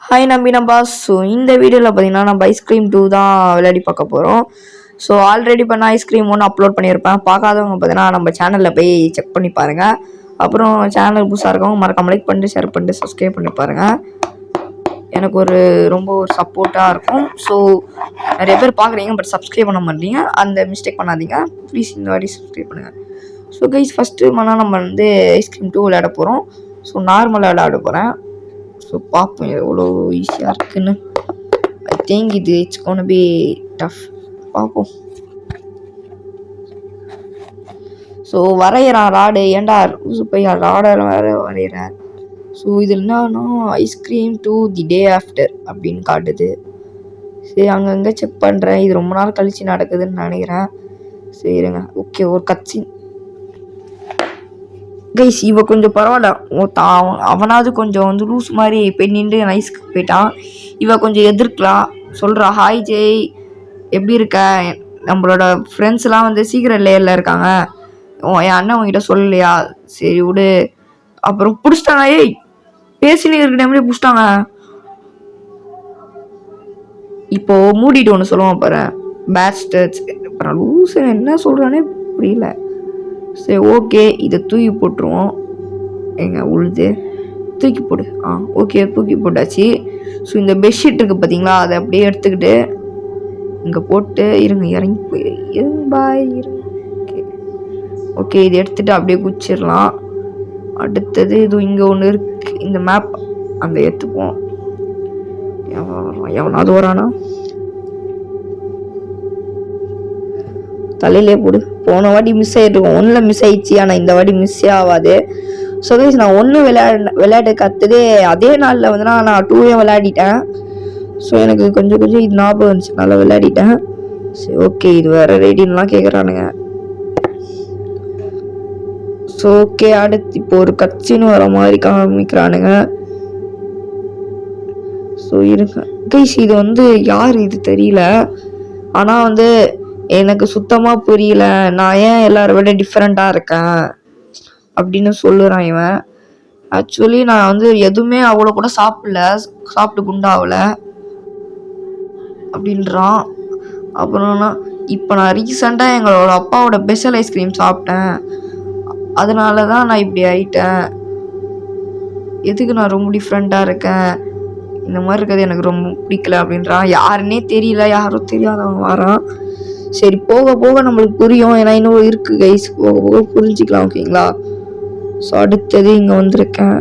Hi நம்பினப்பா. So இந்த வீடியோவில் பார்த்தீங்கன்னா நம்ம ஐஸ்கிரீம் 2 தான் விளையாடி பார்க்க போகிறோம். ஸோ ஆல்ரெடி பண்ண ஐஸ்கிரீம் 1 அப்லோட் பண்ணியிருப்பேன். பார்க்காதவங்க பார்த்தீங்கன்னா நம்ம சேனலில் போய் செக் பண்ணி பாருங்கள். அப்புறம் சேனல் புதுசாக இருக்கவங்க மறக்காம லைக் பண்ணிட்டு ஷேர் பண்ணிட்டு சப்ஸ்கிரைப் பண்ணி பாருங்கள். எனக்கு ரொம்ப ஒரு சப்போர்ட்டாக இருக்கும். ஸோ நிறைய பேர் பார்க்குறீங்க பட் சப்ஸ்கிரைப் பண்ண மாட்டீங்க. அந்த மிஸ்டேக் பண்ணாதீங்க. ப்ளீஸ் இந்த வாட்டி சப்ஸ்கிரைப் பண்ணுங்கள். ஸோ கைஸ் ஃபஸ்ட்டு நம்ம ஐஸ்கிரீம் 2 விளையாட போகிறோம். ஸோ நார்மலாக விளையாட போகிறேன். ஸோ பார்ப்போம் எவ்வளோ ஈஸியாக இருக்குன்னு. I think it's gonna be tough. பார்ப்போம். ஸோ வரைகிறான் ராடு. ஏன்டா பையா ராடெல்லாம் வரைகிறார். ஸோ இது என்னன்னா ஐஸ்கிரீம் 2 தி டே ஆஃப்டர் அப்படின்னு காட்டுது. சரி அங்கங்கே செக் பண்ணுறேன். இது ரொம்ப நாள் கழிச்சு நடக்குதுன்னு நினைக்கிறேன். சரிங்க ஓகே. ஒரு கட்சின் கைஸ் இவ கொஞ்சம் பரவாயில்ல. அவனாவது கொஞ்சம் லூஸ் மாதிரி போய் நின்று நைஸ்க்கு போயிட்டான். இவ கொஞ்சம் எதிர்க்கலாம் சொல்கிறா. ஹாய் ஜெய், எப்படி இருக்க? நம்மளோட ஃப்ரெண்ட்ஸ்லாம் சீக்கிரம் லேயரில் இருக்காங்க. என் அண்ணன் உங்ககிட்ட சொல்லலையா? சரி விடு. அப்புறம் பிடிச்சிட்டாங்க. ஏய் பேசினே இருக்க டைம்லேயே பிடிச்சிட்டாங்க. இப்போ மூடிட்டு ஒன்று சொல்லுவான் பாரு, பேஸ்டர்ஸ். அப்புறம் லூஸ் என்ன சொல்கிறானே புரியல. சரி ஓகே, இதை தூக்கி போட்டுருவோம். எங்க உழுது தூக்கி போடு. ஓகே தூக்கி போட்டாச்சு. ஸோ இந்த பெட்ஷீட் இருக்குது பார்த்தீங்களா, அதை அப்படியே எடுத்துக்கிட்டு இங்கே போட்டு இறங்கி பாய் ஓகே ஓகே. இதை எடுத்துகிட்டு அப்படியே குச்சிடலாம். அடுத்தது இது இங்கே ஒன்று இருக்குது. இந்த மேப் அந்த எடுத்துப்போம். எவனாவது வரானா? தலையிலே போடு. போன வாட்டி மிஸ் ஆகிட்டுருக்கோம். ஒன்றில் மிஸ் ஆயிடுச்சு, ஆனால் இந்த வாட்டி மிஸ்ஸே ஆகாது. ஸோ நான் ஒன்று விளையாட்டு கற்றுதே அதே நாளில் நான் 2 விளையாடிட்டேன். ஸோ எனக்கு கொஞ்சம் இது ஞாபகம் இருந்துச்சு, நல்லா விளையாடிட்டேன். சரி ஓகே. இது வேறு ரெடின்லாம் கேட்குறானுங்க. So okay. அடுத்து இப்போ ஒரு கட்சின்னு வர மாதிரி காமிக்கிறானுங்க. ஸோ இருங்க கைஸ், இது யார் இது தெரியல. ஆனால் எனக்கு சுத்தமாக புரியல. நான் ஏன் எல்லாரை விட டிஃப்ரெண்ட்டாக இருக்கேன் அப்படின்னு சொல்லுறான் இவன். ஆக்சுவலி நான் எதுவுமே அவ்வளோ கூட சாப்பிட்டு குண்டாகல அப்படின்றான். அப்புறம்னா இப்போ நான் ரீசெண்டாக எங்களோட அப்பாவோட ஸ்பெஷல் ஐஸ்கிரீம் சாப்பிட்டேன், அதனால தான் நான் இப்படி ஆயிட்டேன். எதுக்கு நான் ரொம்ப டிஃப்ரெண்ட்டாக இருக்கேன், இந்த மாதிரி இருக்கிறது எனக்கு ரொம்ப பிடிக்கல அப்படின்றான். யாருன்னே தெரியல, யாரும் தெரியாதவன் வரான். சரி போக போக நம்மளுக்கு புரியும். ஏன்னா இன்னும் இருக்குது கைஸ், போக போக புரிஞ்சிக்கலாம். ஓகேங்களா? ஸோ அடுத்தது இங்கே வந்திருக்கேன்.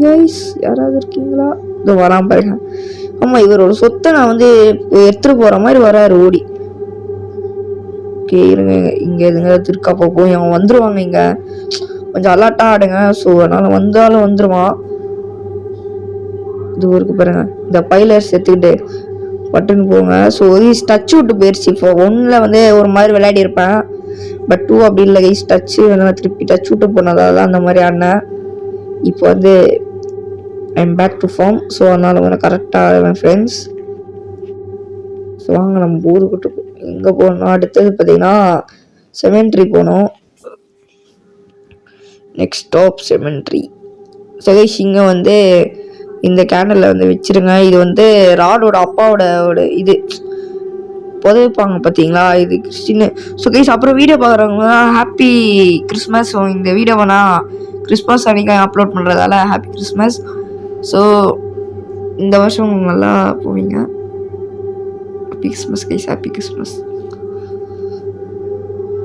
கைஸ் யாராவது இருக்கீங்களா? இதோ வரான் பாருங்க. ஆமாம், இவரோட சொத்தை நான் எடுத்துகிட்டு போகிற மாதிரி வராரு ஓடி. ஓகே இருங்க, இங்கே எதுங்க இருக்கா போய் அவன் வந்துடுவாங்க. இங்கே கொஞ்சம் அலர்ட்டாக ஆடுங்க. ஸோ அதனால் வந்தாலும் வந்துடுவான். இது இருக்கு பாருங்க, இந்த பைலர்ஸ் எடுத்துக்கிட்டு பட்டுன்னு போங்க. ஸோ டச் விட்டு போயிடுச்சு. இப்போ 1ல் ஒரு மாதிரி விளையாடி இருப்பேன், பட் 2 அப்படி இல்லை கைஸ். டச்சு திருப்பி டச் விட்டு போனதால தான் அந்த மாதிரி ஆடினேன். இப்போ I am back to form. So அதனால் கரெக்டாக ஃப்ரெண்ட்ஸ். ஸோ வாங்க நம்ம ஊருக்கிட்ட எங்கே போகணும். அடுத்தது பார்த்தீங்கன்னா செமெண்ட்ரி போகணும். Next stop cemetery. So guys இங்கே இந்த கேண்டலில் வச்சிருங்க. இது ராடோட அப்பாவோட இது புதைப்பாங்க பார்த்தீங்களா, இது கிறிஸ்டின்னு. ஸோ கைஸ் அப்புறம் வீடியோ பார்க்குறவங்க ஹாப்பி கிறிஸ்மஸ். ஸோ இந்த வீடியோ கிறிஸ்மஸ் அன்றைக்கி அப்லோட் பண்ணுறதால ஹாப்பி கிறிஸ்மஸ். ஸோ இந்த வருஷம் நல்லா போவீங்க. Happy Christmas guys, happy Christmas.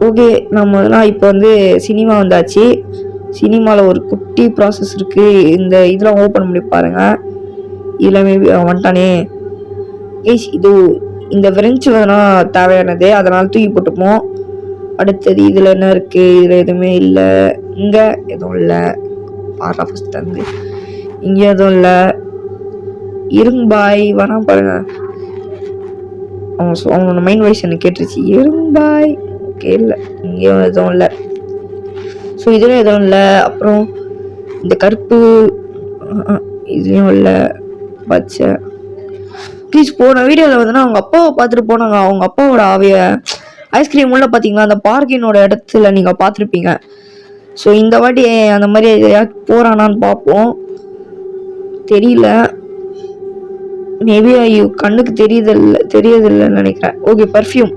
Okay நம்ம இப்போ சினிமா வந்தாச்சு. சினிமாவில் ஒரு குட்டி ப்ராசஸ் இருக்குது. இந்த இதெல்லாம் ஓப்பன் பண்ணி பாருங்கள். இதில் மேபி வந்துட்டானே ஏய். இந்த ஃப்ரெஞ்சு தேவையானது, அதனால் தூக்கி போட்டுப்போம். அடுத்தது இதில் என்ன இருக்குது? இதில் எதுவுமே இல்லை. இங்கே எதுவும் இல்லை. பாரா ஃபஸ்ட்டு இங்கே எதுவும் இல்லை. இரும்பாய் வரான் பாருங்க. அவனோட மைண்ட் வாய்ஸ் எனக்கு கேட்டுருச்சு. இரும்பாய் ஓகே. இல்லை இங்கேயும் எதுவும் இல்லை. ஸோ இதுலேயும் எதுவும் இல்லை. அப்புறம் இந்த கருப்பு இதுலேயும் இல்லை. பச்சை ப்ளீஸ். போன வீடியோவில் அவங்க அப்பாவை பார்த்துட்டு போனாங்க. அவங்க அப்பாவோட ஆவிய ஐஸ்கிரீம் உள்ள பார்த்தீங்களா, அந்த பார்க்கினோட இடத்துல நீங்கள் பார்த்துருப்பீங்க. ஸோ இந்த வாட்டி அந்த மாதிரி எதையாவது போகிறானான்னு பார்ப்போம். தெரியல. மேபி கண்ணுக்கு தெரியதில்லைன்னு நினைக்கிறேன். ஓகே, பர்ஃப்யூம்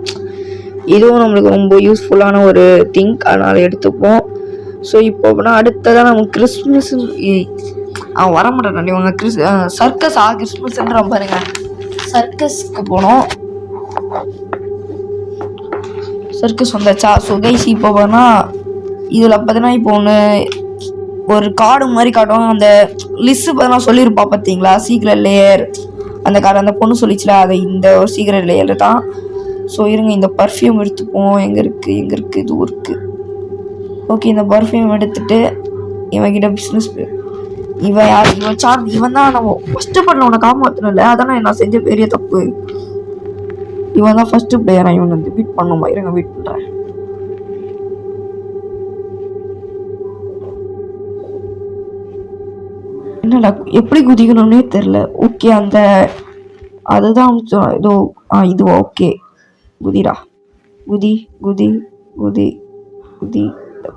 இதுவும் நம்மளுக்கு ரொம்ப யூஸ்ஃபுல்லான ஒரு திங்க், அதனால் எடுத்துப்போம். ஸோ இப்போ அப்படின்னா அடுத்ததான் நம்ம கிறிஸ்மஸ் அவன் வர மாட்டேன். இவங்க சர்க்கஸ் கிறிஸ்மஸ்ன்ற பாருங்க, சர்க்கஸ்க்கு போனோம். சர்க்கஸ் வந்தாச்சா? ஸோ கைஸ் இப்போ போனால் இதில் பார்த்தீங்கன்னா இப்போ ஒரு கார்டு மாதிரி காட்டுவாங்க. அந்த லிஸ்ட்டு பார்த்தீங்கன்னா சொல்லியிருப்பா பார்த்தீங்களா, சீக்ரெட் லேயர். அந்த கார்டு அந்த பொண்ணு சொல்லிச்சுல, அது இந்த ஒரு சீக்ரெட் லேயர் தான். ஸோ இருங்க, இந்த பர்ஃப்யூம் எடுத்துப்போம். எங்கே இருக்குது இது இருக்குது. ஓகே, இந்த பர்ஃப்யூம் எடுத்துகிட்டு இவன்கிட்ட பிஸ்னஸ் இவன் யார்? இவன் தான் நம்ம ஃபஸ்ட்டு பண்ண உனக்கு காமாற்றணும் இல்லை, அதானே நான் செஞ்ச பெரிய தப்பு. இவன் தான் ஃபஸ்ட்டு பிளேயரா, இவன் வந்து பீட் பண்ணுமா? இருங்க, பீட் பண்ணுறேன். என்னடா எப்படி குதிக்கணும்னே தெரில. ஓகே, அதுதான் ஏதோ இது ஓகே. குதிரா, குதி குதி குதி குதி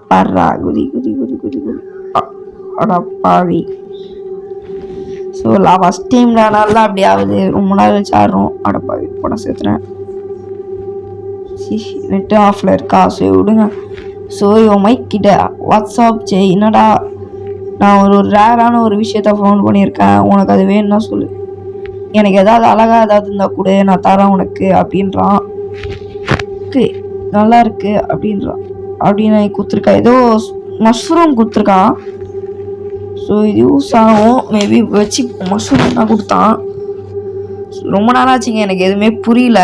பாடுறா, குதி குதி குதி குதி குதி அடா பாவி. ஸோ ஃபஸ்ட் டைம்ல நல்லா அப்படி ஆகுது, ரொம்ப நாள் வச்சு ஆடுறோம். அடப்பாவி போட சேர்த்துறேன். நெட்டு ஆஃபில் இருக்கா? ஸோ விடுங்க. ஸோ இவன் மைக் கிட்ட வாட்ஸ்அப் என்னடா, நான் ஒரு ரேரான ஒரு விஷயத்த ஃபோன் பண்ணியிருக்கேன், உனக்கு அது வேணும்னா சொல்லு, எனக்கு ஏதாவது அழகாக ஏதாவது இருந்தால் கூட நான் தரேன் உனக்கு அப்படின்றான். ஓகே, நல்லா இருக்கு அப்படின்றான். அப்படின்னு கொடுத்துருக்கா, ஏதோ மஷ்ரூம் கொடுத்துருக்கான். ஸோ இது யூஸ் ஆகும் மேபி வச்சு. மஷ்ரூம் தான் கொடுத்தான். ரொம்ப நாளாச்சுங்க, எனக்கு எதுவுமே புரியல.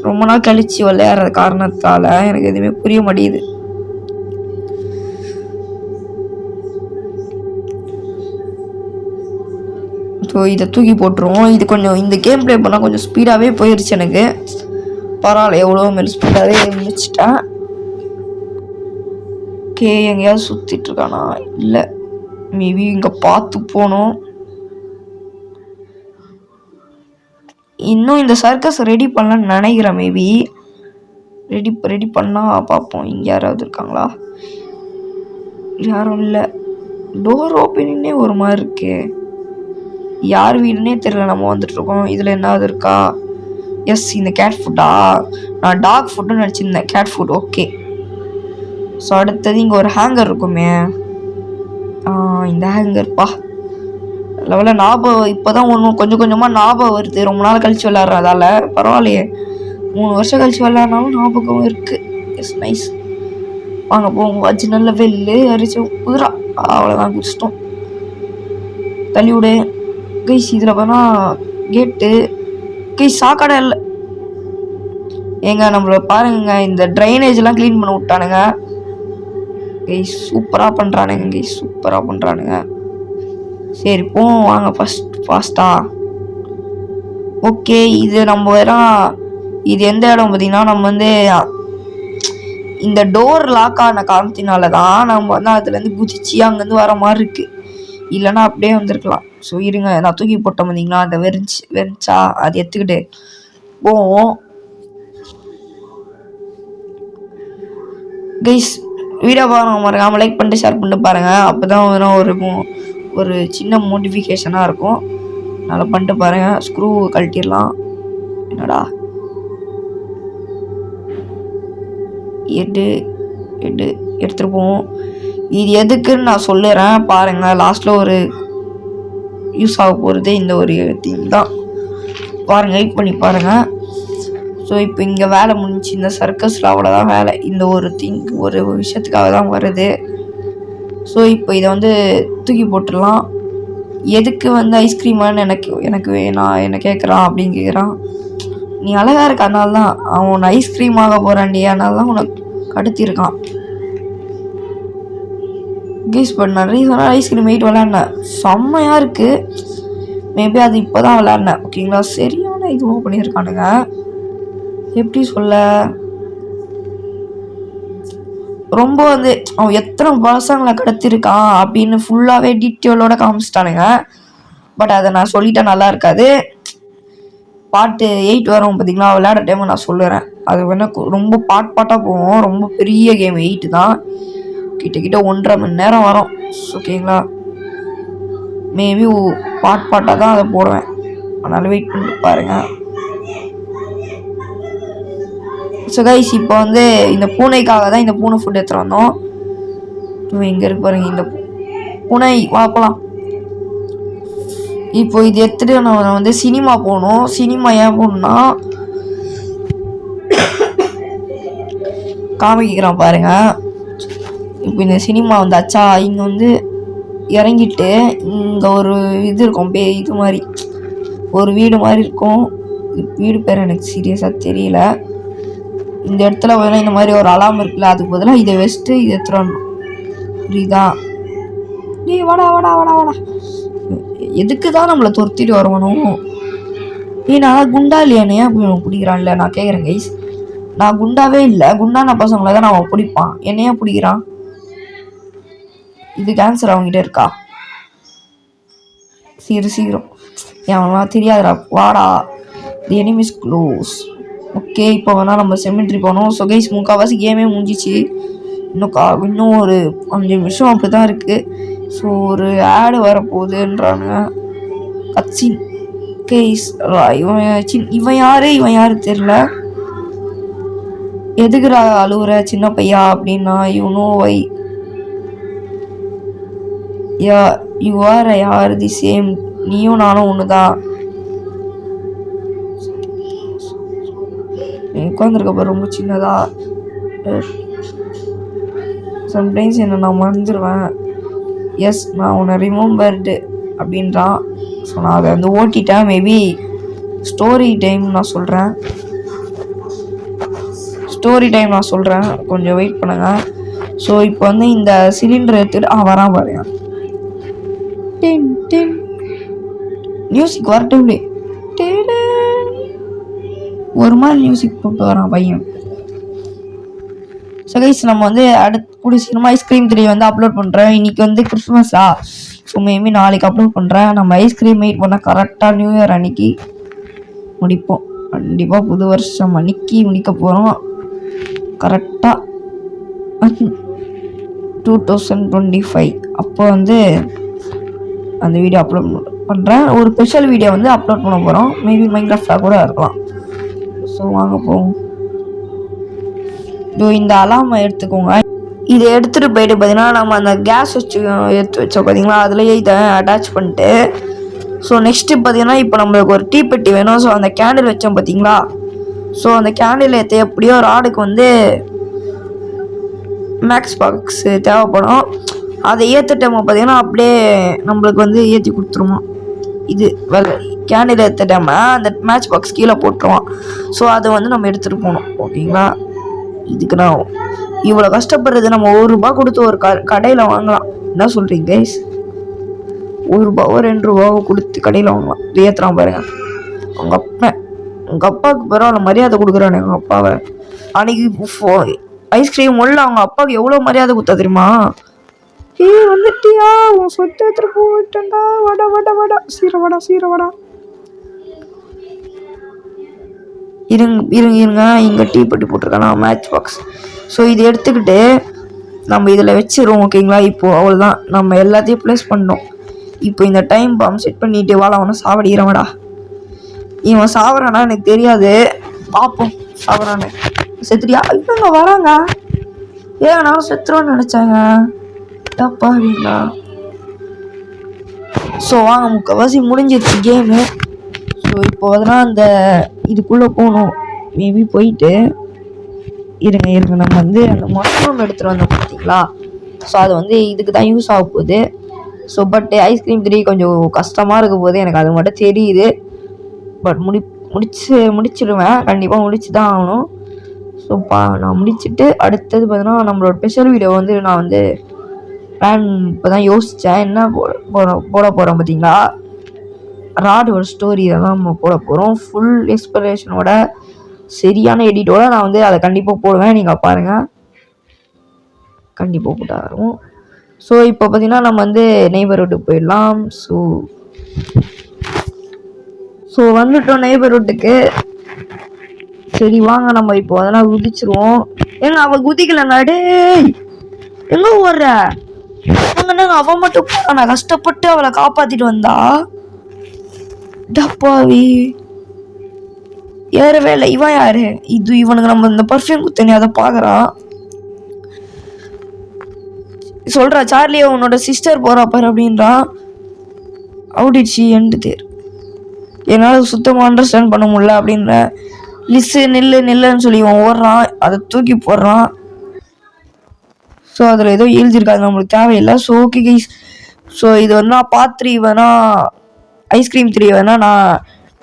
ரொம்ப நாள் கழிச்சு விளையாடுற காரணத்தால் எனக்கு எதுவுமே புரிய மாட்டேங்குது. ஸோ இதை தூக்கி போட்டுருவோம். இது கொஞ்சம் இந்த கேம் ப்ளே பண்ணால் கொஞ்சம் ஸ்பீடாகவே போயிடுச்சு எனக்கு. பரவாயில்ல, எவ்வளோ மேலே ஸ்பீடாகவே முடிச்சிட்டேன். ஓகே, எங்கேயாவது சுற்றிட்டுருக்கானா? இல்லை, மேபி இங்கே பார்த்து போகணும். இன்னும் இந்த சர்க்கஸ் ரெடி பண்ணலான்னு நினைக்கிறேன். மேபி ரெடி பண்ணால் பார்ப்போம். இங்கே யாராவது இருக்காங்களா? யாரும் இல்லை. டோர் ஓப்பனிங்கே ஒரு மாதிரி இருக்கு. யார் வீடுன்னே தெரியல. நம்ம வந்துட்டுருக்கோம். இதில் என்னாவது இருக்கா? எஸ், இந்த கேட் ஃபுட்டா? நான் டாக் ஃபுட்டுன்னு நினச்சிருந்தேன். Cat food okay. ஸோ அடுத்தது இங்கே ஒரு ஹேங்கர் இருக்குமே, இந்த ஹேங்கர்ப்பா லெவலில் ஞாபகம் இப்போ தான் கொஞ்சம் கொஞ்சமாக ஞாபகம் வருது. ரொம்ப நாள் கழிச்சு விளாட்றதால பரவாயில்லையே, 3 வருஷம் கழிச்சு விளாட்னாலும் ஞாபகம் இருக்குது. Yes, nice. வாங்க போங்க, வச்சு நல்ல வெள்ளு அரிச்சு குதிரா, அவ்வளோதான் குடிச்சிட்டோம். தள்ளி விடு கைஸ். இதில் பார்த்தா கேட்டு கைஸ் சாக்கடை இல்லை. ஏங்க நம்மள பாருங்க, இந்த ட்ரைனேஜ்லாம் க்ளீன் பண்ண விட்டானுங்க கைஸ். சூப்பராக பண்ணுறானுங்க கைஸ், சூப்பராக பண்ணுறானுங்க. சரி போவோம் வாங்க ஃபாஸ்ட்டா. ஓகே, இது நம்ம இது எந்த இடம் பார்த்தீங்கன்னா, நம்ம வந்து இந்த டோர் லாக் ஆன காரணத்தினால தான் நம்ம வந்து அதுலேருந்து குதிச்சு அங்கேருந்து வர மாதிரி இருக்குது. இல்லைன்னா அப்படியே வந்திருக்கலாம். ஸோ இருங்க, நான் தூக்கி போட்டேன் பார்த்தீங்களா, அந்த வெறிச்சா அது எடுத்துக்கிட்டு போவோம் கைஸ். வீடியோ பாருங்க, லைக் பண்ணிட்டு ஷேர் பண்ணிட்டு பாருங்கள். அப்போ தான் ஒரு சின்ன மோட்டிஃபிகேஷனாக இருக்கும். நல்லா பண்ணிட்டு பாருங்கள். ஸ்க்ரூ கழட்டிடலாம். என்னடா எடுத்துகிட்டு போவோம். இது எதுக்குன்னு நான் சொல்லுறேன் பாருங்கள். லாஸ்ட்டில் ஒரு யூஸ் ஆக போகிறது இந்த ஒரு திங் தான். பாருங்கள், வெயிட் பண்ணி பாருங்கள். ஸோ இப்போ இங்கே வேலை முடிஞ்சு. இந்த சர்க்கஸில் அவ்வளோதான் வேலை. இந்த ஒரு ஒரு விஷயத்துக்காக தான் வருது. ஸோ இப்போ இதை வந்து தூக்கி போட்டுடலாம். எதுக்கு வந்து ஐஸ்கிரீமான்னு எனக்கு வேணாம் என்ன கேட்குறான் அப்படின்னு கேட்குறான். நீ அழகாக இருக்க, அதனால தான் அவன் ஐஸ்கிரீம் ஆக போகிறான்டி, அதனால தான் உனக்கு கடத்தியிருக்கான் கீஸ். பட் நிறைய சொன்னால் ஐஸ்கிரீம் வெயிட் விளாட்னேன், செம்மையாக இருக்குது. மேபி அது இப்போ தான் விளாட்னேன் ஓகேங்களா. சரியான இதுவும் பண்ணியிருக்கானுங்க. எப்படி சொல்ல, ரொம்ப வந்து அவன் எத்தனை பசங்களை கடத்திருக்கான் அப்படின்னு ஃபுல்லாகவே டீட்டெயிலோட காமிச்சிட்டானுங்க. பட் அதை நான் சொல்லிட்டேன், நல்லா இருக்காது. பாட்டு 8 வரும் பார்த்தீங்களா, விளையாட டைம் நான் சொல்லுறேன். அது வேணா ரொம்ப பாட்டாக போவோம். ரொம்ப பெரிய கேம் 8 தான், கிட்ட 1.5 மணி நேரம் வரும் ஓகேங்களா. மேபி பாட்டாக தான் அதை போடுவேன். அதனால வெயிட் பண்ணிட்டு பாருங்க. ஸோ கைஸ் இப்போ வந்து இந்த பூனைக்காக தான் இந்த பூனை ஃபுட் எடுத்துகிட்டு வந்தோம். எங்கே இருக்கு பாருங்க இந்த பூனை, வா போகலாம். இப்போ இது எடுத்துகிட்டு நான் வந்து சினிமா போகணும். சினிமா ஏன் போகணுன்னா காமிக்கிறான் பாருங்க. இப்போ இந்த சினிமா வந்தாச்சா, இங்கே வந்து இறங்கிட்டு இங்கே ஒரு இது இருக்கும், இது மாதிரி ஒரு வீடு மாதிரி இருக்கும். வீடு பேர் எனக்கு சீரியஸாக தெரியல. இந்த இடத்துல பார்த்தீங்கன்னா இந்த மாதிரி ஒரு அலாம் இருக்குல்ல, அதுக்கு பதிலாக இதை வச்சுட்டு இதை எடுத்துடணும். புரியுதா? நீ வாடா வாடா வாடா வாடா. எதுக்கு தான் நம்மளை துரத்திட்டு வரணும்? நான் குண்டா இல்லையானே அப்படி பிடிக்கிறான்? இல்லை நான் கேட்குறேன் கைஸ், நான் குண்டாவே இல்லை. குண்டான பசங்களை தான் அவன் பிடிப்பான், என்னையா பிடிக்கிறான்? இது கேன்சர் அவங்ககிட்ட இருக்கா? சீக்கிரம் அவன் தெரியாதுடா, வாடா. தி எனிமிஸ் க்ளோஸ். ஓகே, இப்போ வேணா நம்ம செமெண்ட்ரி போனோம். ஸோ கைஸ் முக்கால்வாசி கேமே முடிஞ்சிச்சு. இன்னும் ஒரு 5 நிமிஷம் அப்படி தான் இருக்குது. ஸோ ஒரு ஆடு வரப்போகுதுன்றாங்க, கட்சின். கேஸ் இவன் யாரு தெரியல. எதுக்குறா அழுவுற சின்ன பையா அப்படின்னா, you know why you are யார் தி சேம், நீயும் நானும் ஒன்று தான். உட்காந்துருக்கப்ப ரொம்ப சின்னதா. சம்டைம்ஸ் என்ன நான் மறந்துடுவேன். எஸ், நான் உன்னை ரிமெம்பர்டு அப்படின்றான். ஸோ நான் அதை வந்து ஓட்டிட்டேன். மேபி ஸ்டோரி டைம் நான் சொல்கிறேன், கொஞ்சம் வெயிட் பண்ணுங்க. ஸோ இப்போ வந்து இந்த சிலிண்டர் எடுத்துகிட்டு வரான் பாருங்க. மியூசிக் வரட்டும், ஒரு மாதிரி மியூசிக் போட்டு வரான் பையன். ஸோ கைஸ் நம்ம வந்து கூடிய சீக்கிரமா ஐஸ்கிரீம் 3 வந்து அப்லோட் பண்ணுறேன். இன்னைக்கு வந்து கிறிஸ்மஸா, ஸோ மேபி நாளைக்கு அப்லோட் பண்ணுறேன். நம்ம ஐஸ்கிரீம் வெயிட் பண்ணால் கரெக்டாக நியூ இயர் அன்னைக்கு முடிப்போம். கண்டிப்பாக புது வருஷம் அன்னைக்கு முடிக்க போகிறோம். கரெக்டாக 2025 அப்போ வந்து அந்த வீடியோ அப்லோட் பண்ணுறேன். ஒரு ஸ்பெஷல் வீடியோ வந்து அப்லோட் பண்ண போகிறோம். மேபி மைன்கிராஃப்டாக கூட இருக்கலாம். ஸோ வாங்க போவோம். இந்த அலாமை எடுத்துக்கோங்க. இதை எடுத்துகிட்டு போயிட்டு பார்த்தீங்கன்னா நம்ம அந்த கேஸ் எடுத்து வச்சோம் பார்த்தீங்களா, அதுலேயே இதை அட்டாச் பண்ணிட்டு, ஸோ நெக்ஸ்ட்டு பார்த்தீங்கன்னா இப்போ நம்மளுக்கு ஒரு தீப்பெட்டி வேணும். ஸோ அந்த கேண்டில் வச்சோம் பார்த்தீங்களா, ஸோ அந்த கேண்டில் ஏற்ற எப்படியோ ராடுக்கு வந்து மேக்ஸ் பாக்ஸ் தேவைப்படும். அதை ஏற்றுட்டோம் பார்த்தீங்கன்னா அப்படியே நம்மளுக்கு வந்து ஏற்றி கொடுத்துருமா. இது கேண்டில் ஏற்றுட்டாம அந்த மேட்ச் பாக்ஸ் கீழே போட்டுருவான். ஸோ அதை வந்து நம்ம எடுத்துகிட்டு போகணும். ஓகேங்களா? இதுக்கு நான் இவ்வளோ கஷ்டப்படுறது, நம்ம ₹1 கொடுத்து ஒரு கடையில் வாங்கலாம். என்ன சொல்கிறீங்க கைஸ்? ₹1 ₹2 கொடுத்து கடையில் வாங்கலாம். இது ஏற்றுறான் பாருங்க. உங்கள் அப்பாவுக்கு பரவாயில்ல மரியாதை கொடுக்குறானே. எங்கள் அப்பாவை அன்னைக்கு ஐஸ்கிரீம் உள்ள அவங்க அப்பாவுக்கு எவ்வளோ மரியாதை கொடுத்தா தெரியுமா? வந்துட்டியா, உன் சொத்து எடுத்துட்டு போயிட்டா, வாடா வாடா வாடா, சீரவாடா. இருங்க இங்கே டீ பட்டி போட்டிருக்கானா மேட்ச் பாக்ஸ். ஸோ இதை எடுத்துக்கிட்டு நம்ம இதில் வச்சிருவோம். ஓகேங்களா? இப்போது அவ்வளோதான், நம்ம எல்லாத்தையும் ப்ளேஸ் பண்ணோம். இப்போ இந்த டைம் பாம் செட் பண்ணிட்டு வாழ அவனை சாவடிக்கிறவடா. இவன் சாவறானா எனக்கு தெரியாது, பார்ப்போம். சாவறானு செத்துறியா? இவங்க வராங்க. நான் செத்துருவோன்னு நினச்சாங்க. தப்பாங்களா? ஸோ வாங்க, முக்கால்வாசி முடிஞ்சிருச்சு கேமு. ஸோ இப்போ அதெல்லாம் அந்த இதுக்குள்ளே போகணும். மேபி போயிட்டு இருங்க நம்ம வந்து அந்த மஷ்ரூம் எடுத்துகிட்டு வந்தோம் பார்த்தீங்களா, ஸோ அது வந்து இதுக்கு தான் யூஸ் ஆக போகுது. ஸோ பட் ஐஸ்கிரீம் 3 கொஞ்சம் கஷ்டமாக இருக்க போது, எனக்கு அது மட்டும் தெரியுது. பட் முடிச்சிடுவேன், கண்டிப்பாக முடிச்சு தான் ஆகணும். ஸோ நான் முடிச்சுட்டு அடுத்தது பார்த்தீங்கன்னா நம்மளோட ஸ்பெஷல் வீடியோ வந்து நான் வந்து பிளான் இப்போ தான் யோசித்தேன். என்ன போட போகிறோம் பார்த்தீங்களா, ராடோட ஸ்டோரி தான் நம்ம போட போகிறோம். ஃபுல் எக்ஸ்பிளனேஷனோட சரியான எடிட்டோட நான் வந்து அதை கண்டிப்பாக போடுவேன். நீங்கள் பாருங்கள், கண்டிப்பாக போட்டாரும். ஸோ இப்போ பார்த்தீங்கன்னா நம்ம வந்து நெய்பர்ஹுட்டுக்கு போயிடலாம். ஸோ வந்துட்டோம் நெய்பர்ஹுட்டுக்கு. சரி வாங்க நம்ம இப்போ அதெல்லாம் குதிச்சிருவோம். ஏங்க அவள் குதிக்கலங்க, டே எங்க ஓடுற? அவன் மட்டும் நான் கஷ்டப்பட்டு அவளை காப்பாற்றிட்டு வந்தா. டப்பாவி ஏறவே இல்லை. இவன் யாரு? இது இவனுக்கு நம்ம இந்த பர்ஃப்யூம் குத்தனி அதை பார்க்குறான். சொல்றா சார்லியை உன்னோட சிஸ்டர் போறா பாரு அப்படின்றான். அவுடிச்சு எண்டு தேர் என்னால் சுத்தமாக அண்டர்ஸ்டாண்ட் பண்ண முடியல அப்படின்ற. லிஸ்ஸு நில்லுன்னு சொல்லி இவன் ஓடுறான், அதை தூக்கி போடுறான். ஸோ அதில் ஏதோ எழுதியிருக்காது, நம்மளுக்கு தேவையில்லை. ஸோ ஓகே கைஸ், ஸோ இது வந்து நான் பார்ட் 3 வேணா ஐஸ்கிரீம் 3 வேணா நான்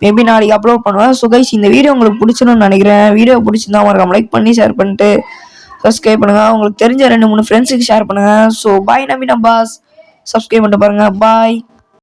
மேபி நாளைக்கு அப்லோட் பண்ணுவேன். ஸோ கைஸ் இந்த வீடியோ உங்களுக்கு பிடிச்சணும்னு நினைக்கிறேன். வீடியோ பிடிச்சிருந்தா மறக்காம லைக் பண்ணி ஷேர் பண்ணிட்டு சப்ஸ்கிரைப் பண்ணுங்கள். உங்களுக்கு தெரிஞ்ச 2-3 ஃப்ரெண்ட்ஸுக்கு ஷேர் பண்ணுங்கள். ஸோ பாய் நம்பி நம்பாஸ், சப்ஸ்கிரைப் பண்ணிட்டு பாருங்கள். பாய்.